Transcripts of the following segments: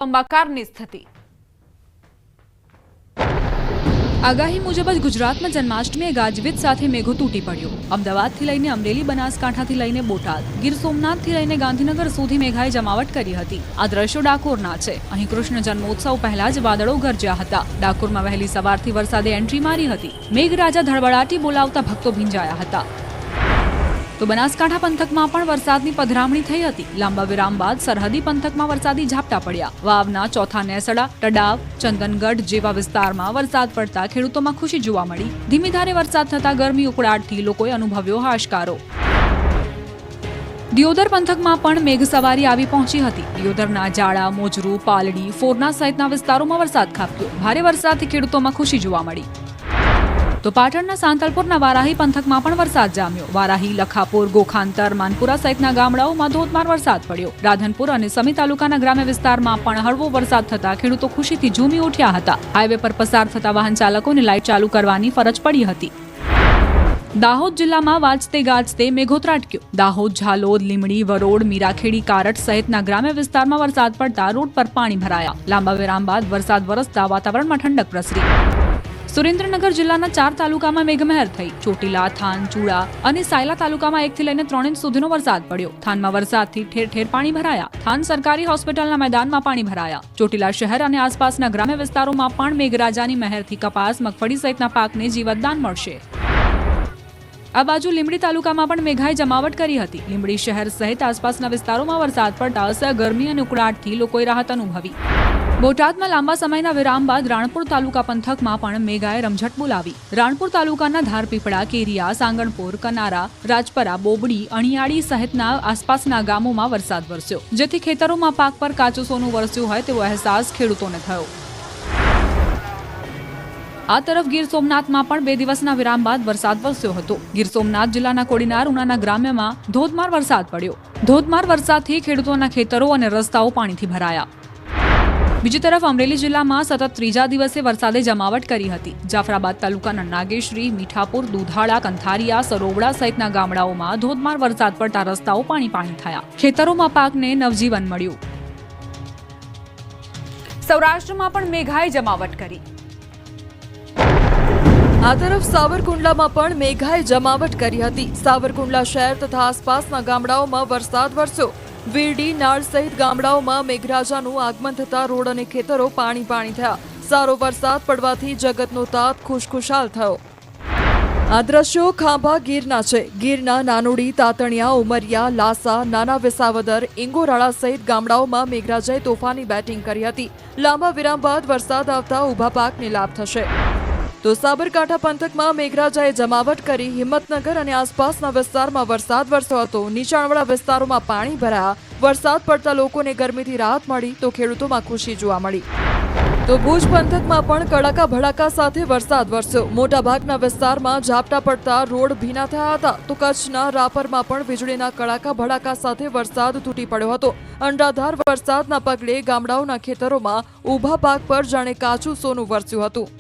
અંબાકારની સ્થિતિ। આગાહી મુજબ જ ગુજરાતમાં જન્માષ્ટમીએ ગાજવીજ સાથે મેઘો તૂટી પડ્યો। અમદાવાદથી લઈને અમરેલી, બનાસકાંઠાથી લઈને બોટાદ, ગીર સોમનાથથી લઈને ગાંધીનગર સુધી મેઘાએ જમાવટ કરી હતી। આ દ્રશ્યો ડાકોરના છે। અહીં કૃષ્ણ જન્મોત્સવ પહેલા જ વાદળો ગરજ્યા હતા। ડાકોરમાં વહેલી સવારથી વરસાદે એન્ટ્રી મારી હતી। મેઘરાજા ધડબડાટી બોલાવતા ભક્તો ભીંજાયા હતા। તો બનાસકાંઠા પંથકમાં પણ વરસાદની પધરામણી થઈ હતી। લાંબા વિરામ બાદ સરહદી પંથકમાં વરસાદી ઝાપટા પડ્યા। વાવના ચોથા નેસડા, ટડાવ, ચંદનગઢ જેવા વિસ્તારમાં વરસાદ પડતા ખેડૂતોમાં ખુશી જોવા મળી। ધીમી ધારે વરસાદ થતા ગરમી ઉકળાટથી લોકોએ અનુભવ્યો હાશકારો। દિયોદર પંથકમાં પણ મેઘ સવારી આવી પહોંચી હતી। દિયોદરના જાડા, મોજરૂ, પાલડી, ફોરના સહિતના વિસ્તારોમાં વરસાદ ખાબક્યો। ભારે વરસાદથી ખેડૂતોમાં ખુશી જોવા મળી। તો પાટણના સાંતલપુરના વારાહી પંથકમાં પણ વરસાદ જામ્યો। વારાહી, લખાપુર, ગોખાંતર, માનપુરા સહિતના ગામડાઓમાં ધોધમાર વરસાદ પડ્યો। રાધનપુર અને સમી તાલુકાના ગ્રામ્ય વિસ્તારમાં પણ હળવો વરસાદ થતા ખેડૂતો ખુશીથી ઝૂમી ઉઠ્યા હતા। હાઈવે પર પસાર થતા વાહન ચાલકોને લાઇટ ચાલુ કરવાની ફરજ પડી હતી। દાહોદ જિલ્લામાં વાજતે ગાજતે મેઘો ત્રાટક્યો। દાહોદ, ઝાલોદ, લીમડી, વરોડ, મીરાખેડી, કારટ સહિતના ગ્રામ્ય વિસ્તારમાં વરસાદ પડતા રોડ પર પાણી ભરાયા। લાંબા વિરામ બાદ વરસાદ વરસતા વાતાવરણમાં ઠંડક પ્રસરી। સુરેન્દ્રનગર જિલ્લાના 4 તાલુકામાં મેઘમહેર થઈ। ચોટીલા, થાન, ચૂડા અને સાયલા તાલુકામાં 1 થી લઈને 3 ઇંચ સુધીનો વરસાદ પડ્યો। થાનમાં વરસાદથી ઠેર ઠેર પાણી ભરાયા। થાન સરકારી હોસ્પિટલના મેદાનમાં પાણી ભરાયા। ચોટીલા શહેર અને આસપાસના ગ્રામ્ય વિસ્તારોમાં પણ મેઘરાજાની મહેરથી કપાસ, મગફળી સહિતના પાકને જીવતદાન મળશે। આ બાજુ લીમડી તાલુકામાં પણ મેઘાએ જમાવટ કરી હતી। લીમડી શહેર સહિત આસપાસના વિસ્તારોમાં વરસાદ પડતા અસહ્ય ગરમી અને ઉકળાટથી લોકોએ રાહત અનુભવી। બોટાદમાં લાંબા સમયના વિરામ બાદ રાણપુર તાલુકા પંથકમાં પણ મેઘાએ રમઝટ બોલાવી। રાણપુર તાલુકાના ધારપીપળા, કેરિયા, સાંગણપુર, કનારા, રાજપરા, બોબડી, અણિયાળી સહિતના આસપાસના ગામોમાં વરસાદ વરસ્યો, જેથી ખેતરોમાં પાક પર કાચું સોનું વરસ્યું હોય તેવો અહેસાસ ખેડૂતોને થયો। આ તરફ ગીર સોમનાથમાં પણ 2 દિવસના વિરામ બાદ વરસાદ વરસ્યો હતો। ગીર સોમનાથ જિલ્લાના કોડીનાર, ઉનાના ગ્રામ્યમાં ધોધમાર વરસાદ પડ્યો। ધોધમાર વરસાદથી ખેડૂતોના ખેતરો અને રસ્તાઓ પાણીથી ભરાયા। બીજી તરફ અમરેલી જિલ્લામાં સતત 3જા દિવસે વરસાદે જમાવટ કરી હતી। જાફરાબાદ તાલુકાના નાગેશ્રી, મીઠાપુર, દુધાળા, કંથારિયા, સરોવડા સહિતના ગામડાઓમાં ધોધમાર વરસાદ પડતા રસ્તાઓ પાણી થયા। ખેતરોમાં પાકને નવજીવન મળ્યું। સૌરાષ્ટ્રમાં પણ મેઘાએ જમાવટ કરી। આ તરફ સાવરકુંડલામાં પણ મેઘાએ જમાવટ કરી હતી। સાવરકુંડલા શહેર તથા આસપાસના ગામડાઓમાં વરસાદ વરસ્યો। વીરડી, નાળ સહિત ગામડાઓમાં મેઘરાજાનું આગમન થતા રોડ અને ખેતરો પાણી થયા। સારો વરસાદ પડવાથી જગતનો તાત ખુશખુશાલ થયો। આ દ્રશ્યો ખાંભા ગીરના છે। ગીરના નાનોડી, તાતણિયા, ઉમરિયા, લાસા, નાના વિસાવદર, ઇંગોરાળા સહિત ગામડાઓમાં મેઘરાજાએ તોફાની બેટિંગ કરી હતી। લાંબા વિરામ બાદ વરસાદ આવતા ઊભા પાકને લાભ થશે। તો સાબરકાંઠા પંથકમાં મેઘરાજાએ જમાવટ કરી। હિંમતનગર અને આસપાસના વિસ્તારમાં વરસાદ વરસ્યો હતો। નીચાણવાળા વિસ્તારોમાં પાણી ભરાયા। વરસાદ પડતા લોકોને ગરમીથી રાહત મળી તો ખેડૂતોમાં ખુશી જોવા મળી। તો ભુજ પંથકમાં પણ કડાકા ભડાકા સાથે વરસાદ વરસ્યો। મોટાભાગના વિસ્તારમાં ઝાપટા પડતા રોડ ભીના થયા હતા। તો કચ્છના રાપરમાં પણ વીજળીના કડાકા ભડાકા સાથે વરસાદ તૂટી પડ્યો હતો। અનરાધાર વરસાદના પગલે ગામડાઓના ખેતરોમાં ઊભા પાક પર જાણે કાચું સોનું વરસ્યું હતું।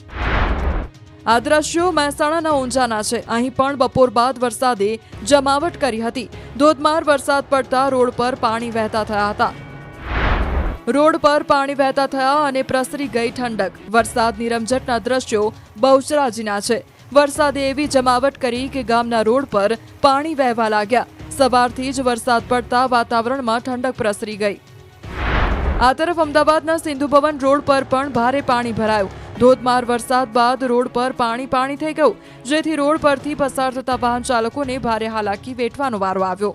આ દ્રશ્યો મહેસાણાના ઊંઝાના છે। અહીં પણ બપોર બાદ વરસાદે જમાવટ કરી હતી। ધોધમાર વરસાદ પડતા રોડ પર પાણી વહેતા થયા અને પ્રસરી ગઈ ઠંડક। વરસાદની રમઝટના દ્રશ્યો બહુચરાજીના છે। વરસાદે એવી જમાવટ કરી કે ગામના રોડ પર પાણી વહેવા લાગ્યા। સવારથી જ વરસાદ પડતા વાતાવરણમાં ઠંડક પ્રસરી ગઈ। આ તરફ અમદાવાદના સિંધુ ભવન રોડ પર પણ ભારે પાણી ભરાયું। ધોધમાર વરસાદ બાદ રોડ પર પાણી થઈ ગયું, જેથી રોડ પરથી પસાર થતા વાહન ચાલકોને ભારે હાલાકી વેઠવાનો વારો આવ્યો।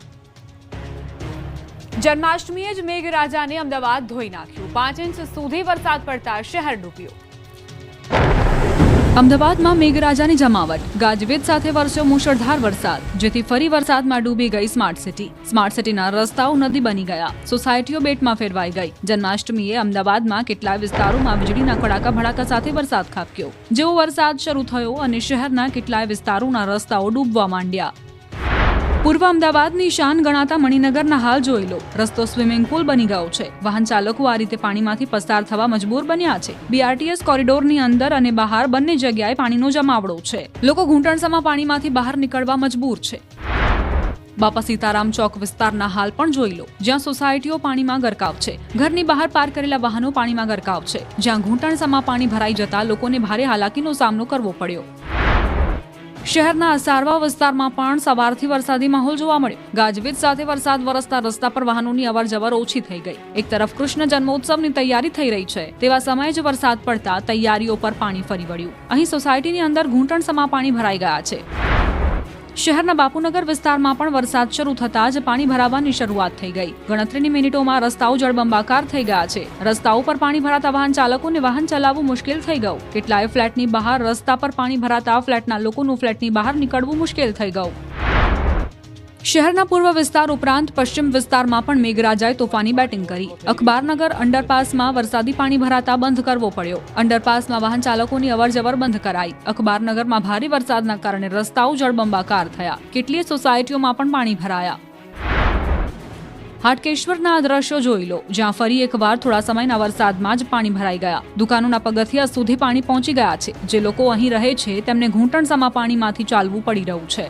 જન્માષ્ટમીએ જ મેઘરાજાને અમદાવાદ ધોઈ નાખ્યું। 5 ઇંચ સુધી વરસાદ પડતા શહેર ડૂબ્યું। અમદાવાદમાં મેઘરાજાની જમાવટ, ગાજવીજ સાથે વરસ્યો મુશળધાર વરસાદ, જેથી ફરી વરસાદમાં ડૂબી ગઈ સ્માર્ટ સિટી। સ્માર્ટ સિટીના રસ્તાઓ નદી બની ગયા। સોસાયટીઓ બેટમાં ફેરવાઈ ગઈ। જન્માષ્ટમીએ અમદાવાદમાં કેટલાય વિસ્તારોમાં વીજળીના કડાકા ભડાકા સાથે વરસાદ ખાબક્યો। જેવો વરસાદ શરૂ થયો અને શહેરના કેટલાય વિસ્તારોના રસ્તાઓ ડૂબવા માંડ્યા। પૂર્વ અમદાવાદની શાન ગણાતા મણિનગરના હાલ જોઈ લો। રસ્તો સ્વિમિંગ પુલ બની ગયો છે। વાહન ચાલકો આ રીતે પાણીમાંથી પસાર થવા મજબૂર બન્યા છે। બીઆરટીએસ કોરિડોરની અંદર અને બહાર બંને જગ્યાએ પાણીનો જમાવડો છે। લોકો ઘૂંટણસમાં પાણીમાંથી બહાર નીકળવા મજબૂર છે। બાપા સીતારામ ચોક વિસ્તારના હાલ પણ જોઈ લો, જ્યાં સોસાયટીઓ પાણીમાં ગરકાવ છે. ઘરની બહાર પાર્ક કરેલા વાહનો પાણીમાં ગરકાવ છે, જ્યાં ઘૂંટણસમા પાણી ભરાઈ જતા લોકોને ભારે હાલાકીનો સામનો કરવો પડ્યો. શહેરના અસારવા વિસ્તારમાં પણ સવારથી વરસાદી માહોલ જોવા મળ્યો. ગાજવીજ સાથે વરસાદ વરસતા રસ્તા પર વાહનોની અવરજવર ઓછી થઈ ગઈ. એક તરફ કૃષ્ણ જન્મોત્સવની તૈયારી થઈ રહી છે, તેવા સમયે જ વરસાદ પડતા તૈયારીઓ પર પાણી ફરી વળ્યું. અહીં સોસાયટીની અંદર ઘૂંટણસમા પાણી ભરાઈ ગયા છે. શહેરના બાપુનગર વિસ્તારમાં પણ વરસાદ શરૂ થતાં જ પાણી ભરાવાની શરૂઆત થઈ ગઈ. ગણતરીની મિનિટોમાં રસ્તાઓ જળબંબાકાર થઈ ગયા છે. રસ્તાઓ પર પાણી ભરાતા વાહન ચાલકોને વાહન ચલાવવું મુશ્કેલ થઈ ગયું. કેટલાય ફ્લેટની બહાર રસ્તા પર પાણી ભરાતા ફ્લેટના લોકોનું ફ્લેટની બહાર નીકળવું મુશ્કેલ થઈ ગયું. શહેરના પૂર્વ વિસ્તાર ઉપરાંત પશ્ચિમ વિસ્તારમાં પણ મેઘરાજાએ તોફાની બેટિંગ કરી. અખબારનગર અંડરપાસમાં વરસાદી પાણી ભરાતા બંધ કરવો પડ્યો. અંડરપાસમાં વાહન ચાલકોની અવરજવર બંધ કરાઈ. અખબારનગરમાં ભારે વરસાદના કારણે રસ્તાઓ જળબંબાકાર થયા. કેટલીય સોસાયટીઓમાં પણ પાણી ભરાયા. હાટકેશ્વરના આ દ્રશ્યો જોઈ લો, જ્યાં ફરી એકવાર થોડા સમયના વરસાદમાં જ પાણી ભરાઈ ગયા. દુકાનોના પગથિયા સુધી પાણી પહોંચી ગયા છે. જે લોકો અહીં રહે છે તેમને ઘૂંટણસમા પાણીમાંથી ચાલવું પડી રહ્યું છે.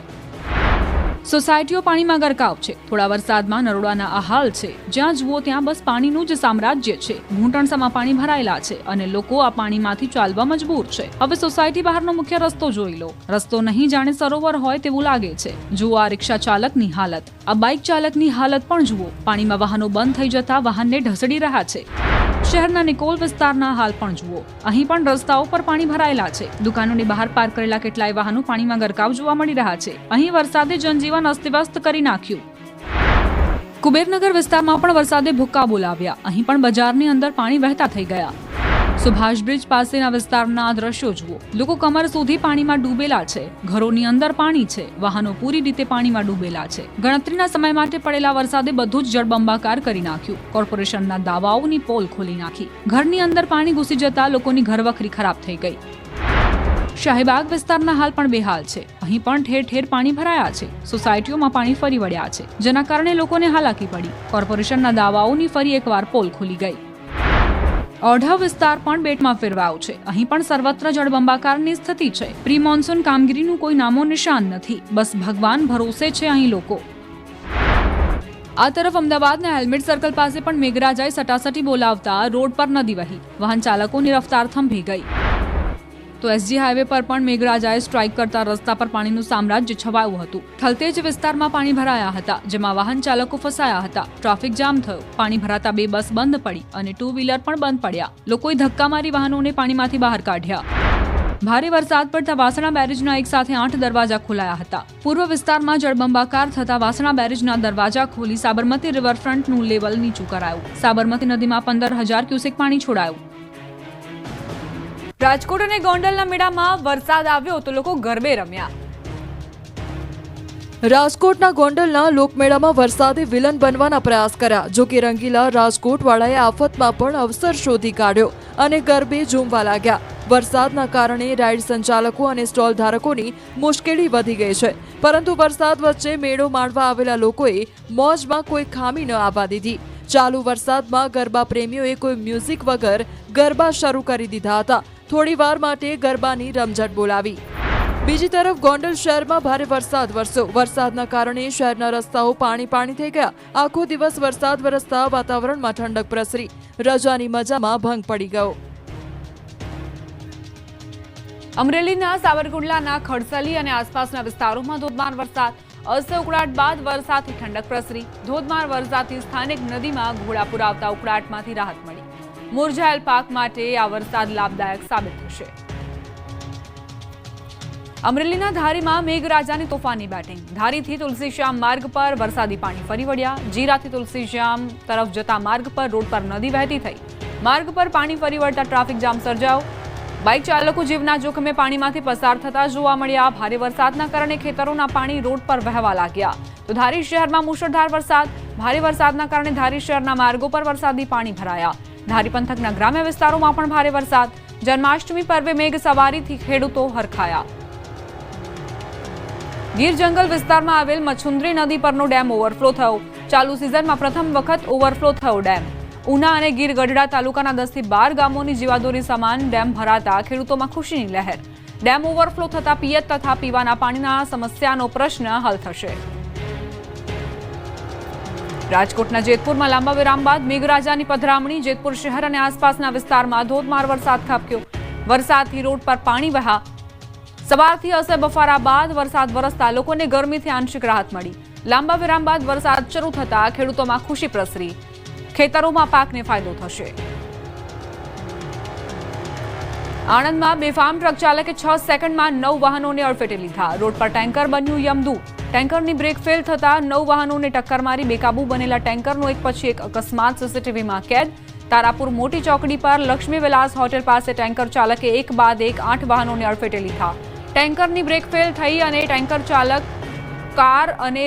સોસાયટીઓ પાણીમાં ગરકાવ છે. થોડા વરસાદમાં નરોડાના આ હાલ છે, જ્યાં જુઓ ત્યાં બસ પાણીનું જ સામ્રાજ્ય છે. ઘૂંટણસમા પાણી ભરાયેલા છે અને લોકો આ પાણીમાંથી ચાલવા મજબૂર છે. હવે સોસાયટી બહારનો મુખ્ય રસ્તો જોઈ લો. રસ્તો નહીં જાણે સરોવર હોય તેવું લાગે છે. જુઓ આ રિક્ષા ચાલકની હાલત, આ બાઇક ચાલકની હાલત પણ જુઓ. પાણીમાં વાહનો બંધ થઈ જતા વાહનને ઢસડી રહ્યા છે. શહેરના નિકોલ વિસ્તારના હાલ પણ જુઓ. અહીં પણ રસ્તાઓ પર પાણી ભરાયેલા છે. દુકાનોની બહાર પાર્ક કરેલા કેટલાય વાહનો પાણીમાં ગરકાવ જોવા મળી રહ્યા છે. અહીં વરસાદે જનજીવન અસ્તવ્યસ્ત કરી નાખ્યું. કુબેરનગર વિસ્તારમાં પણ વરસાદે ભૂક્કા બોલાવ્યા. અહીં પણ બજારની અંદર પાણી વહેતા થઈ ગયા. સુભાષ બ્રિજ પાસેના વિસ્તારના દ્રશ્યો જુઓ. લોકો કમર સુધી પાણીમાં ડૂબેલા છે. ઘરોની અંદર પાણી છે. વાહનો પૂરી રીતે પાણીમાં ડૂબેલા છે. ગણતરીના સમય માટે પડેલા વરસાદે બધું જ જળબંબાકાર કરી નાખ્યું. કોર્પોરેશનના દાવાઓની પોલ ખોલી નાખી. ઘરની અંદર પાણી ઘૂસી જતા લોકોની ઘરવખરી ખરાબ થઈ ગઈ. શાહીબાગ વિસ્તારના હાલ પણ બેહાલ છે. અહીં પણ ઠેર ઠેર પાણી ભરાયા છે. સોસાયટીઓમાં પાણી ફરી વળ્યા છે, જેના કારણે લોકોને હાલાકી પડી. કોર્પોરેશનના દાવાઓની ફરી એકવાર પોલ ખુલી ગઈ. ઓઢવ વિસ્તાર પણ બેટમાં ફેરવાયો છે. અહીં પણ સર્વત્ર જળબંબાકારની સ્થિતિ છે. પ્રી મોન્સૂન કામગીરીનું કોઈ નામો નિશાન નથી. બસ ભગવાન ભરોસે છે અહીં લોકો. આ તરફ અમદાવાદના હેલ્મેટ સર્કલ પાસે પણ મેઘરાજાએ સટાસટી બોલાવતા રોડ પર નદી વહી. વાહન ચાલકોની રફતાર થંભી ગઈ. તો એસજી હાઈવે પર પણ મેઘરાજાએ સ્ટ્રાઇક કરતા રસ્તા પર પાણીનું સામ્રાજ્ય છવાયું હતું. થલતેજ વિસ્તારમાં પાણી ભરાયા હતા, જેમાં વાહન ચાલકો ફસાયા હતા. ટ્રાફિક જામ થયો. પાણી ભરાતા 2 બસ બંધ પડી અને 2 વ્હીલર પણ બંધ પડ્યા. લોકોએ ધક્કા મારી વાહનોને પાણીમાંથી બહાર કાઢ્યા. ભારે વરસાદ પડતા વાસણા બેરેજના એક સાથે 8 દરવાજા ખોલાયા હતા. પૂર્વ વિસ્તારમાં જળબંબાકાર થતા વાસણા બેરેજના દરવાજા ખોલી સાબરમતી રિવરફ્રન્ટનું લેવલ નીચું કરાયું. સાબરમતી નદીમાં 15,000 ક્યુસેક પાણી છોડાયું. રાજકોટ અને ગોંડલના મેળામાં વરસાદ આવ્યો તો લોકો ગરબે રમ્યા. રાજકોટના ગોંડલના લોકમેળામાં વરસાદે વિલન બનવાના પ્રયાસ કર્યા. જો કે રંગીલા રાજકોટવાળાએ આફતમાં પણ અવસર શોધી કાઢ્યો અને ગરબે ઝૂમવા લાગ્યા. વરસાદના કારણે રાઇડ સંચાલકો અને સ્ટોલ ધારકોની મુશ્કેલી વધી ગઈ છે, પરંતુ વરસાદ વચ્ચે મેળો માણવા આવેલા લોકોએ મોજમાં કોઈ ખામી ન આવવા દીધી. ચાલુ વરસાદમાં ગરબા પ્રેમીઓએ કોઈ મ્યુઝિક વગર ગરબા શરૂ કરી દીધા હતા. થોડી વાર માટે ગરબાની રમઝટ બોલાવી. બીજી તરફ ગોંડલ શહેરમાં ભારે વરસાદ વરસ્યો. વરસાદના કારણે શહેરના રસ્તાઓ પાણી થઈ ગયા. આખો દિવસ વરસાદ વરસતા વાતાવરણમાં ઠંડક પ્રસરી. રજાની મજામાં ભંગ પડી ગયો. અમરેલીના સાવરકુંડલાના ખડસલી અને આસપાસના વિસ્તારોમાં ધોધમાર વરસાદ. અસહ્ય ઉકળાટ બાદ વરસાદથી ઠંડક પ્રસરી. ધોધમાર વરસાદથી સ્થાનિક નદીમાં ઘોડાપુર આવતા ઉકળાટમાંથી રાહત મળી. મુરઝાયેલ પાક માટે આ વરસાદ લાભદાયક સાબિત થશે. અમરેલીના ધારીમાં મેઘરાજાની તોફાની બેટિંગ. ધારીથી તુલસીશ્યામ માર્ગ પર વરસાદી પાણી ફરી વળ્યા. જીરાથી તુલસીશ્યામ તરફ જતા માર્ગ પર રોડ પર નદી વહેતી થઈ. માર્ગ પર પાણી ફરી વળતા ટ્રાફિક જામ સર્જાયો. બાઇક ચાલકો જીવના જોખમે પાણીમાંથી પસાર થતા જોવા મળ્યા. ભારે વરસાદના કારણે ખેતરોના પાણી રોડ પર વહેવા લાગ્યા. તો ધારી શહેરમાં મુશળધાર વરસાદ. ભારે વરસાદના કારણે ધારી શહેરના માર્ગો પર વરસાદી પાણી ભરાયા. ધારી પંથકના ગ્રામ્ય વિસ્તારોમાં પણ ભારે વરસાદ. જન્માષ્ટમી પર્વે મેઘ સવારીથી ખેડૂતો હરખાયા. ગીર જંગલ વિસ્તારમાં આવેલ મછુંદરી નદી પરનો ડેમ ઓવરફ્લો થયો. ચાલુ સિઝનમાં પ્રથમ વખત ઓવરફ્લો થયો ડેમ. ઉના અને ગીર ગઢડા તાલુકાના 10 થી 12 ગામોની જીવાદોરી સમાન ડેમ ભરાતા ખેડૂતોમાં ખુશીની લહેર. ડેમ ઓવરફ્લો થતા પિયત તથા પીવાના પાણીના સમસ્યાનો પ્રશ્ન હલ થશે. રાજકોટના જેતપુરમાં લાંબા વિરામ બાદ મેઘરાજાની પધરામણી. જેતપુર શહેર અને આસપાસના વિસ્તારમાં ધોધમાર વરસાદ ખાબક્યો. વરસાદથી રોડ પર પાણી વહ્યા. સવારથી અસહ્ય બફારા બાદ વરસાદ વરસતા લોકોને ગરમીથી આંશિક રાહત મળી. લાંબા વિરામ બાદ વરસાદ શરૂ થતા ખેડૂતોમાં ખુશી પ્રસરી. ખેતરોમાં પાકને ફાયદો થશે. આણંદમાં બેફામ ટ્રક ચાલકે 6 સેકન્ડમાં 9 વાહનોને અડફેટે લીધા. રોડ પર ટેન્કર બન્યું યમદૂત. ટેન્કરની બ્રેક ફેલ થતા 9 વાહનોને ટક્કર મારી બેકાબુ બનેલા ટેન્કરનો એક પછી એક અકસ્માત સીસીટીવીમાં કેદ. તારાપુર મોટી ચોકડી પર લક્ષ્મી વિલાસ હોટેલ પાસે ટેન્કર ચાલકે એક બાદ એક 8 વાહનોને અડફેટે લીધા. ટેન્કરની બ્રેક ફેલ થઈ અને ટેન્કર ચાલક કાર અને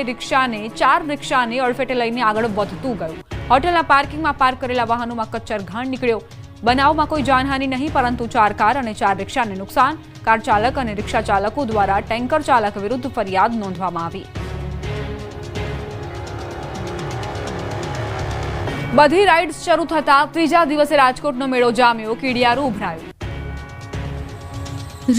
ચાર રિક્ષાને અડફેટે લઈને આગળ વધતું ગયું. હોટેલના પાર્કિંગમાં પાર્ક કરેલા વાહનોમાં કચ્ચર ઘાણ નીકળ્યો. બનાવમાં કોઈ જાનહાનિ નહીં, પરંતુ 4 કાર અને 4 રિક્ષાને નુકસાન. કાર ચાલક અને રિક્ષા ચાલકો દ્વારા ટેન્કર ચાલક વિરુદ્ધ ફરિયાદ નોંધવામાં આવી. બધી રાઇડ્સ શરૂ થતા ત્રીજા દિવસે રાજકોટનો મેળો જામ્યો. કીડિયારું ઉભરાયું.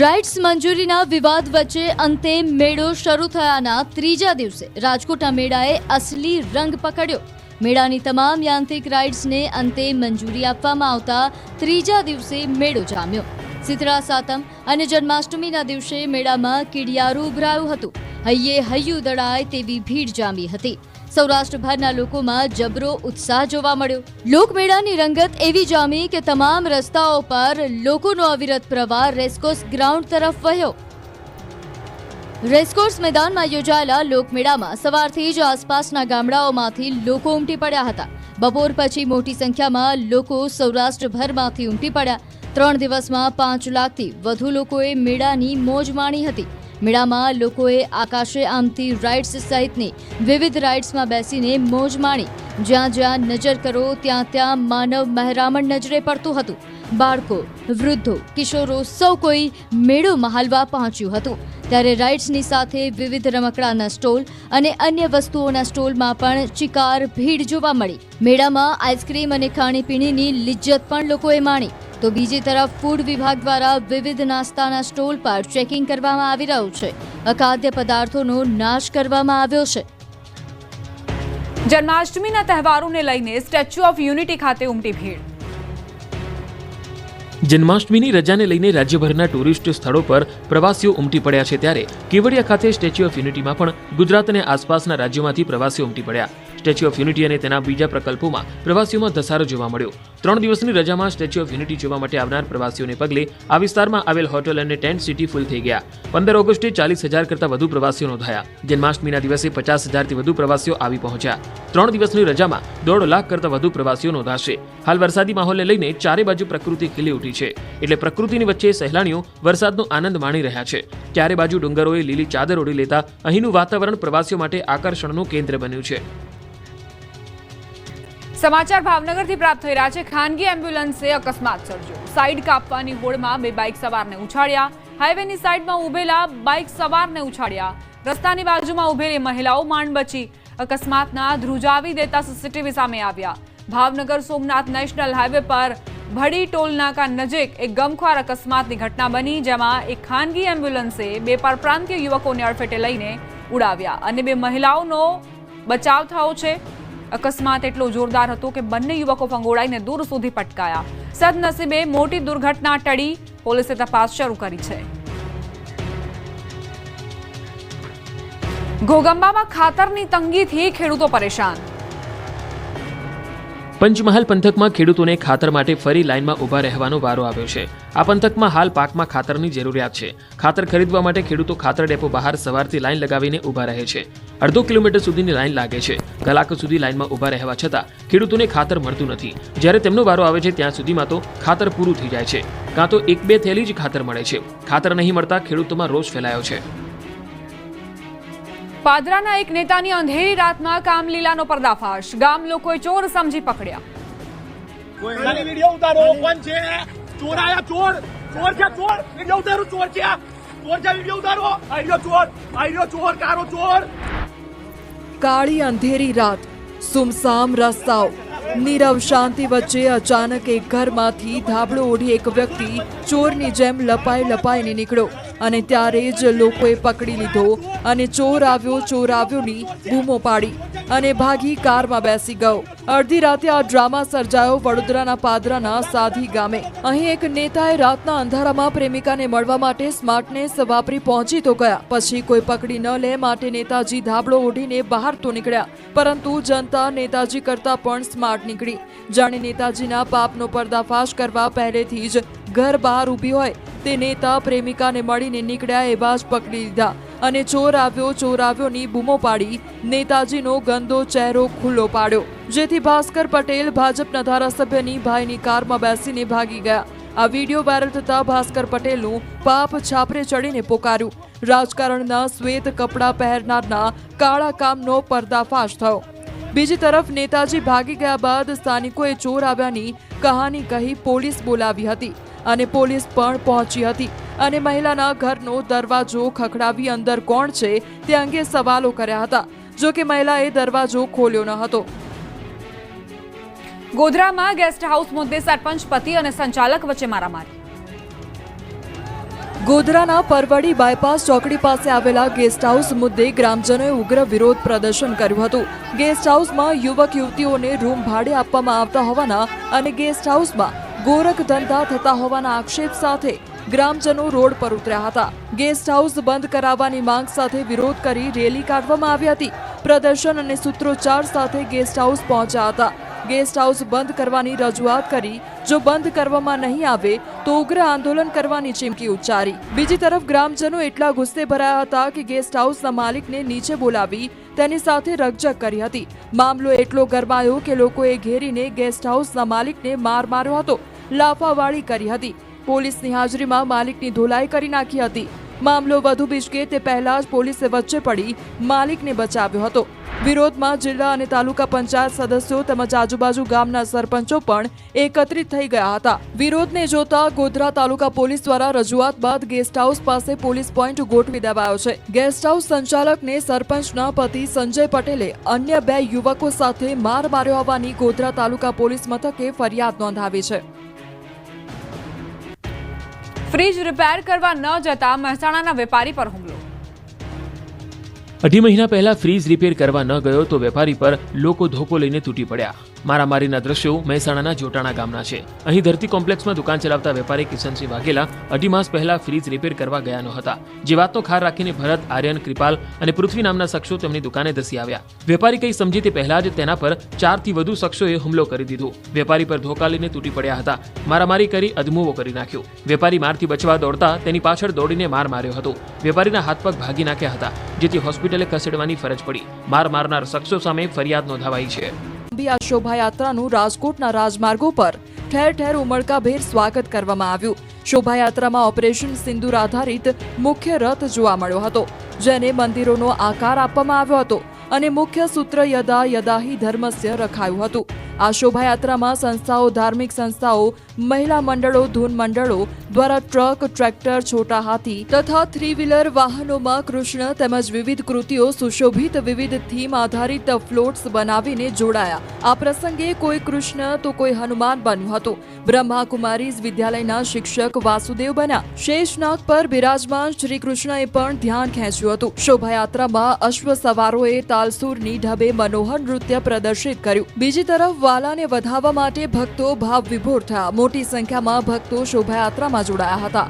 રાઇટ્સ મંજૂરીના વિવાદ વચ્ચે અંતે મેળો શરૂ થયાના ત્રીજા દિવસે રાજકોટના મેળાએ અસલી રંગ પકડ્યો. મેળાની તમામ યાંત્રિક રાઇડ્સને અંતે મંજૂરી આપવામાં આવતા ત્રીજા દિવસે મેળો જામ્યો. શીતળા સાતમ અને જન્માષ્ટમીના દિવસે મેળામાં કીડિયારું ઉભરાયું હતું. હૈયે હૈયું દળાય તેવી ભીડ જામી હતી. સૌરાષ્ટ્રભરના લોકોમાં જબરો ઉત્સાહ જોવા મળ્યો. લોકમેળાની રંગત એવી જામી કે તમામ રસ્તાઓ પર લોકોનો અવિરત પ્રવાહ રેસકોર્સ ગ્રાઉન્ડ તરફ વહ્યો. રેસકોર્સ મેદાનમાં યોજાયેલા લોકમેળામાં સવારથી જ આસપાસના ગામડાઓમાંથી લોકો ઉમટી પડ્યા હતા. બપોર પછી મોટી સંખ્યામાં લોકો સૌરાષ્ટ્રભરમાંથી ઉમટી પડ્યા. 3 દિવસમાં 5 લાખથી વધુ લોકોએ મેળાની મોજ માણી હતી. મેળામાં લોકોએ આકાશે આમતી રાઇડ્સ સહિતની વિવિધ રાઇડ્સમાં બેસીને મોજ માણી. જ્યાં જ્યાં નજર કરો ત્યાં ત્યાં માનવ મહેરામણ નજરે પડતું હતું. બાળકો, વૃદ્ધો, કિશોરો સૌ કોઈ મેળો મહાલવા પહોંચ્યું હતું. ત્યારે રાઇડ્સની સાથે વિવિધ રમકડાના સ્ટોલ અને અન્ય વસ્તુઓના સ્ટોલમાં પણ ચિકાર ભીડ જોવા મળી. મેળામાં આઈસ્ક્રીમ અને ખાણીપીણીની લિજ્જત પણ લોકોએ માણી. તો બીજી તરફ ફૂડ વિભાગ દ્વારા વિવિધ નાસ્તાના સ્ટોલ પર ચેકિંગ કરવામાં આવી રહ્યું છે. અખાદ્ય પદાર્થોનો નાશ કરવામાં આવ્યો છે. જન્માષ્ટમીના તહેવારોને લઈને સ્ટેચ્યુ ઓફ યુનિટી ખાતે ઉમટી ભીડ. જન્માષ્ટમીની રજાને લઈને રાજ્યભરના ટુરિસ્ટ સ્થળો પર પ્રવાસીઓ ઉમટી પડ્યા છે. ત્યારે કેવડિયા ખાતે સ્ટેચ્યુ ઓફ યુનિટીમાં પણ ગુજરાત અને આસપાસના રાજ્યોમાંથી પ્રવાસીઓ ઉમટી પડ્યા. સ્ટેચ્યુ ઓફ યુનિટી અને તેના બીજા પ્રકલ્પોમાં પ્રવાસીઓમાં ધસારો જોવા મળ્યો. 3 દિવસની રજામાં સ્ટેચ્યુ ઓફ યુનિટી જોવા માટે આવનાર પ્રવાસીઓને પગલે આ વિસ્તારમાં આવેલ હોટલ અને ટેન્ટ સિટી ફૂલ થઈ ગયા. 15 ઓગસ્ટે 40,000 કરતાં વધુ પ્રવાસીઓ નોંધાયા. જન્માષ્ટમીના દિવસે 50,000થી વધુ પ્રવાસીઓ આવી પહોંચ્યા. 3 દિવસની રજામાં 1.5 લાખ કરતાં વધુ પ્રવાસીઓ નોંધાશે. હાલ વરસાદી માહોલને લઈને ચારે બાજુ પ્રકૃતિ ખીલી ઉઠી છે. એટલે પ્રકૃતિની વચ્ચે સહેલાણીઓ વરસાદનો આનંદ માણી રહ્યા છે. ચારે બાજુ ડુંગરોએ લીલી ચાદર ઓઢી લેતા અહીંનું વાતાવરણ પ્રવાસીઓ માટે આકર્ષણનું કેન્દ્ર બન્યું છે. સમાચાર ભાવનગરથી પ્રાપ્ત થઈ રહ્યા છે. ખાનગી એમ્બ્યુલન્સે અકસ્માત સર્જ્યો. સાઈડ કાપવાની હોડમાં 2 બાઇક સવારને ઉછાળ્યા. હાઈવેની સાઈડમાં ઉભેલા બાઇક સવારને ઉછાળ્યા. રસ્તાની બાજુમાં ઉભેલી મહિલાઓ માંડ બચી. અકસ્માતના ધ્રુજાવી દેતા સીસીટીવી સામે આવ્યા. ભાવનગર સોમનાથ નેશનલ હાઈવે પર ભડી ટોલ નાકા નજીક એક ગમખ્વાર અકસ્માતની ઘટના બની, જેમાં એક ખાનગી એમ્બ્યુલન્સે 2 પરપ્રાંતીય યુવકોને અડફેટે લઈને ઉડાવ્યા અને 2 મહિલાઓનો બચાવ થયો છે. અકસ્માત એટલો જોરદાર હતો કે બંને યુવકો ફંગોળાઈને દૂર સુધી પટકાયા. સદનસીબે મોટી દુર્ઘટના ટળી. પોલીસે તપાસ શરૂ કરી છે. ઘોગંબામાં ખાતરની તંગીથી ખેડૂતો પરેશાન. પંચમહાલ પંથકમાં ખેડૂતોને ખાતર માટે ફરી લાઇનમાં ઊભા રહેવાનો વારો આવ્યો છે. આ પંથકમાં હાલ પાકમાં ખાતરની જરૂરિયાત છે. ખાતર ખરીદવા માટે ખેડૂતો ખાતર ડેપો બહાર સવારથી લાઇન લગાવીને ઊભા રહે છે. 1/2 કિલોમીટર સુધીની લાઇન લાગે છે. કલાકો સુધી લાઇનમાં ઊભા રહેવા છતાં ખેડૂતોને ખાતર મળતું નથી. જ્યારે તેમનો વારો આવે છે ત્યાં સુધીમાં તો ખાતર પૂરું થઈ જાય છે. કાં તો 1-2 થેલી જ ખાતર મળે છે. ખાતર નહીં મળતા ખેડૂતોમાં રોષ ફેલાયો છે. પાદરાના એક નેતાની અંધેરી રાતમાં કામલીલાનો પર્દાફાશ. ગામ લોકોએ ચોર સમજી પકડ્યા. કોઈની વિડિયો ઉતારો. કોણ છે? ચોર આયા. ચોર છે. ચોર વિડિયો ઉતારો. ચોર છે. ચોર છે. વિડિયો ઉતારો. આઈયો ચોર. આઈયો ચોર. કારો ચોર. કાળી અંધેરી રાત, સુમસામ રસ્તાઓ, નીરવ શાંતિ વચ્ચે અચાનક એક ઘરમાંથી ધાબળો ઓઢી એક વ્યક્તિ ચોરની જેમ લપાઈને નીકળ્યો. અને ત્યારે જ લોકોએ પકડી લીધો અને ચોર આવ્યોની બૂમો પાડી અને ભાગી કારમાં બેસી ગયો. અડધી રાતે આ ડ્રામા સર્જાયો વડોદરાના પાદરાના સાધી ગામે. અહીં એક નેતાએ રાતના અંધારામાં પ્રેમિકાને મળવા માટે સ્માર્ટનેસ વાપરી પહોંચી તો ગયા, પછી કોઈ પકડી ન લે માટે નેતાજી ધાબળો ઓઢીને બહાર તો નીકળ્યા, પરંતુ જનતા નેતાજી કરતા પણ સ્માર્ટ નીકળી. જાણે નેતાજીના પાપનો પર્દાફાશ કરવા પહેલેથી જ ઘર બહાર ઊભી હોય તે નેતા પ્રેમિકાને મળીને નીકળ્યા એવા જ પકડી લીધા અને ચોર આવ્યોની બૂમો પાડી નેતાજીનો ગંદો ચહેરો ખુલ્લો પાડ્યો, જેથી ભાસ્કર પટેલ ભાજપના ધારાસભ્યની ભાઈની કારમાં બેસીને ભાગી ગયા. આ વિડીયો વાયરલ થતા ભાસ્કર પટેલનું પાપ છાપરે ચડીને પોકાર્યું. રાજકારણના શ્વેત કપડાં પહેરનારના કાળા કામનો પર્દાફાશ થયો. બીજી તરફ નેતાજી ભાગી ગયા બાદ સ્થાનિકોએ ચોર આવ્યાની કહાની કહી પોલીસ બોલાવી હતી અને પોલીસ પણ પહોંચી હતી અને મહિલાના ઘરનો દરવાજો ખખડાવી અંદર કોણ છે તે અંગે સવાલો કર્યા હતા. જો કે મહિલાએ દરવાજો ખોલ્યો ન હતો. ગોધરામાં ગેસ્ટ હાઉસ મુદ્દે સરપંચ પતિ અને સંચાલક વચ્ચે મારામારી. ગોધરાના પરવડી બાયપાસ ચોકડી પાસે આવેલા ગેસ્ટ હાઉસ મુદ્દે ગ્રામજનોએ ઉગ્ર વિરોધ પ્રદર્શન કર્યું હતું. ગેસ્ટ હાઉસમાં યુવક યુવતીઓને રૂમ ભાડે આપવામાં આવતા હોવાના અને ગેસ્ટ હાઉસમાં ગોરખ ધંધા થતા હોવાના આક્ષેપ સાથે ગ્રામજનો રોડ પર ઉતર્યા હતા. ગેસ્ટ હાઉસ બંધ કરાવવાની માંગ સાથે વિરોધ કરી રેલી કાઢવામાં આવી હતી. પ્રદર્શન અને સૂત્રોચ્ચાર સાથે ગેસ્ટ હાઉસ પહોંચ્યા હતા. ગેસ્ટ હાઉસ બંધ કરવાની રજૂઆત કરી, જો બંધ કરવામાં નહીં આવે તો ઉગ્ર આંદોલન કરવાની ચીમકી ઉચ્ચારી. બીજી તરફ ગ્રામજનો એટલા ગુસ્સે ભરાયા હતા કે ગેસ્ટ હાઉસના માલિકને નીચે બોલાવી તેની સાથે રકઝક કરી હતી. મામલો એટલો ગરમાયો કે લોકોએ ઘેરીને ગેસ્ટ હાઉસના માલિકને માર માર્યો હતો, લાફાવાળી કરી હતી. પોલીસની હાજરીમાં માલિકની ધોલાઈ કરી નાખી હતી. મામલો વધુ બીજકે તે પહેલા જ પોલીસે વચ્ચે પડી માલિકને બચાવ્યો હતો. વિરોધમાં જિલ્લા અને તાલુકા પંચાયત સદસ્યો તેમજ આજુબાજુ ગામના સરપંચો પણ એકત્રિત થઈ ગયા હતા. વિરોધને જોતા ગોધરા તાલુકા પોલીસ દ્વારા રજૂઆત બાદ ગેસ્ટ હાઉસ પાસે પોલીસ પોઈન્ટ ગોઠવી દેવાયો છે. ગેસ્ટ હાઉસ સંચાલકને સરપંચના પતિ સંજય પટેલે અન્ય 2 યુવકો સાથે માર માર્યો હોવાની ગોધરા તાલુકા પોલીસ મથકે ફરિયાદ નોંધાવી છે. ફ્રીજ રિપેર કરવા ન જતા મહેસાણાના વેપારી પર હુમલો. 2 મહિના પહેલા ફ્રીજ રિપેર કરવા ન ગયો તો વેપારી પર લોકો ધોકો લઈને તૂટી પડ્યા. મારામારીના દ્રશ્યો મહેસાણાના જોટાણા ગામના છે. અહીં ધરતી કોમ્પ્લેક્સમાં દુકાન ચલાવતા વેપારી કિશનસિંહ વાઘેલા 2 માસ પહેલા ફ્રીજ રિપેર કરવા ગયા ન હતા. જે વાતનો ખાર રાખીને ભરત, આર્યન, કૃપાલ અને પૃથ્વી નામના શખ્સો તેમની દુકાને ધસી આવ્યા. વેપારી કંઈ સમજે તે પહેલા જ તેના પર 4 થી વધુ શખ્સોએ હુમલો કરી દીધો. વેપારી પર ધોકા લઈને તૂટી પડ્યા હતા. મારામારી કરી અધમુવો કરી નાખ્યો. વેપારી મારથી બચવા દોડતા તેની પાછળ દોડીને માર માર્યો હતો. વેપારીના હાથ પગ ભાગી નાખ્યા હતા, જેથી હોસ્પિટલે ખસેડવાની ફરજ પડી. માર મારનાર શખ્સો સામે ફરિયાદ નોંધાવાઈ છે. આ શોભાયાત્રાનું રાજકોટના રાજમાર્ગો પર ઠેર ઠેર ઉમળકાભેર સ્વાગત કરવામાં આવ્યું. શોભાયાત્રામાં ઓપરેશન સિંદૂર આધારિત મુખ્ય રથ જોવા મળ્યો હતો, જેને મંદિરોનો આકાર આપવામાં આવ્યો હતો અને મુખ્ય સૂત્ર યદા યદાહિ ધર્મસ્ય રખાયું હતું. આ શોભાયાત્રામાં સંસ્થાઓ, ધાર્મિક સંસ્થાઓ, મહિલા મંડળો, ધૂન મંડળો દ્વારા ટ્રક, ટ્રેક્ટર, છોટા હાથી તથા 3 વ્હીલર વાહનોમાં કૃષ્ણ તેમજ વિવિધ કૃતિઓ સુશોભિત વિવિધ થીમ આધારિત ફ્લોટ્સ બનાવીને જોડાયા. આ પ્રસંગે કોઈ કૃષ્ણ તો કોઈ હનુમાન બન્યું હતું. બ્રહ્માકુમારીઝ વિદ્યાલયના શિક્ષક વાસુદેવ બન્યા. શેષનાગ પર બિરાજમાન શ્રી કૃષ્ણએ પણ ધ્યાન ખેંચ્યું હતું. શોભાયાત્રામાં અશ્વ સવારોએ તાલસુરની ઢબે મનોહર નૃત્ય પ્રદર્શિત કર્યું. બીજી તરફ વાલાને વધાવવા માટે ભક્તો ભાવ વિભોર થયા. મોટી સંખ્યામાં ભક્તો શોભાયાત્રામાં જોડાયા હતા.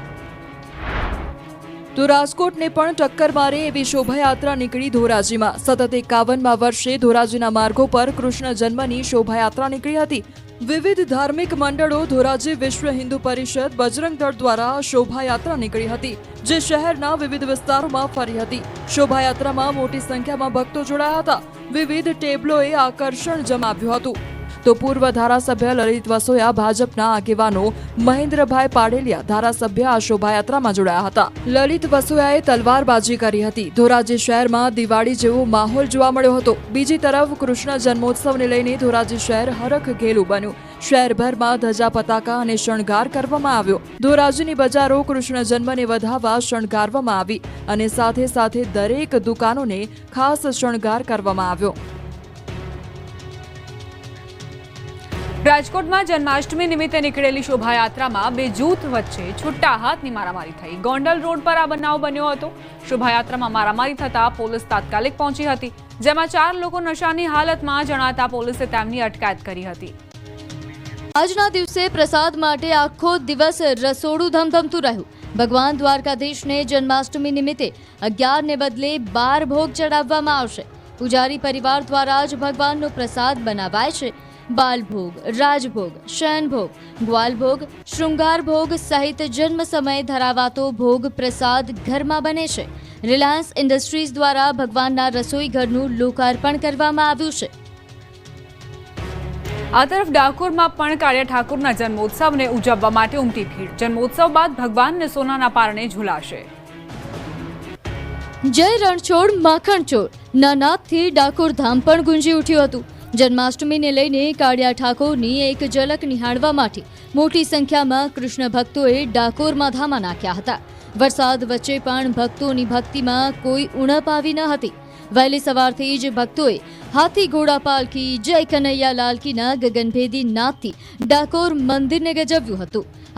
તો રાજકોટને પણ ટક્કર મારે એવી શોભાયાત્રા નીકળી ધોરાજીમાં. સતત 51મા વર્ષે ધોરાજીના માર્ગો પર કૃષ્ણ જન્મની શોભાયાત્રા નીકળી હતી. વિવિધ ધાર્મિક મંડળો, ધોરાજી વિશ્વ હિન્દુ પરિષદ, બજરંગ દળ દ્વારા શોભાયાત્રા નીકળી હતી, જે શહેરના વિવિધ વિસ્તારોમાં ફરી હતી. શોભાયાત્રામાં મોટી સંખ્યામાં ભક્તો જોડાયા હતા. વિવિધ ટેબલોએ આકર્ષણ જમાવ્યું હતું. તો પૂર્વ ધારાસભ્ય લલિત વસોયા, ભાજપના આગેવાનો મહેન્દ્રભાઈ પાડેલિયા ધારાસભ્ય આ શોભાયાત્રામાં જોડાયા હતા. લલિત વસોયાએ તલવારબાજી કરી હતી. ધોરાજી શહેરમાં દિવાળી જેવો માહોલ જોવા મળ્યો હતો. બીજી તરફ કૃષ્ણ જન્મોત્સવને લઈને ધોરાજી શહેર હરખઘેલું બન્યું. શહેરભરમાં ધજા, પતાકા અને શણગાર કરવામાં આવ્યો. ધોરાજીની બજારો કૃષ્ણ જન્મને વધાવવા શણગારવામાં આવી અને સાથે સાથે દરેક દુકાનોને ખાસ શણગાર કરવામાં આવ્યો. રાજકોટમાં જન્માષ્ટમી નિમિત્તે નીકળેલી શોભાયાત્રામાં બે જૂથ વચ્ચે છૂટા હાથની મારામારી થઈ. ગોંડલ રોડ પર આ બનાવ બન્યો હતો. શોભાયાત્રામાં મારામારી થતા પોલીસ તાત્કાલિક પહોંચી હતી, જેમાં 4 લોકો નશાની હાલતમાં જણાતા પોલીસે તેમની અટકાયત કરી હતી. આજના દિવસે પ્રસાદ માટે આખો દિવસ રસોડું ધમધમતું રહ્યું. ભગવાન દ્વારકાધીશને જન્માષ્ટમી નિમિત્તે 11 ને બદલે 12 ભોગ ચડાવવામાં આવશે. પૂજારી પરિવાર દ્વારા જ ભગવાનનો પ્રસાદ બનાવાય છે. બાલભોગ, રાજભોગ, શયનભોગ, ગ્વાલભોગ, શૃંગારભોગ સહિત જન્મ સમયે ધરાવાતો ભોગ પ્રસાદ ઘરમાં બને છે. રિલાયન્સ ઇન્ડસ્ટ્રીઝ દ્વારા ભગવાનના રસોઈ ઘરનું લોકાર્પણ કરવામાં આવ્યું છે. આ તરફ ડાકોરમાં પણ કાળિયા ઠાકોરના જન્મોત્સવને ઉજવવા માટે ઉમટી ભીડ. જન્મોત્સવ બાદ ભગવાનને સોનાના પારણે ઝૂલાશે. જય રણછોડ માખણચોર ના નાદથી ડાકોર ધામ પણ ગુંજી ઉઠ્યું હતું. જન્માષ્ટમીને લઈને કાળિયા ઠાકોરની એક ઝલક નિહાળવા માટે મોટી સંખ્યામાં કૃષ્ણ ભક્તોએ ડાકોરમાં ધામા નાખ્યા હતા. વરસાદ વચ્ચે પણ ભક્તોની ભક્તિમાં કોઈ ઉણપ આવી ન હતી. વહેલી સવારથી જ ભક્તોએ હાથી ઘોડા પાલખી, જય કનૈયા લાલકીના ગગનભેદી નાદથી ડાકોર મંદિરને ગજવ્યું હતું.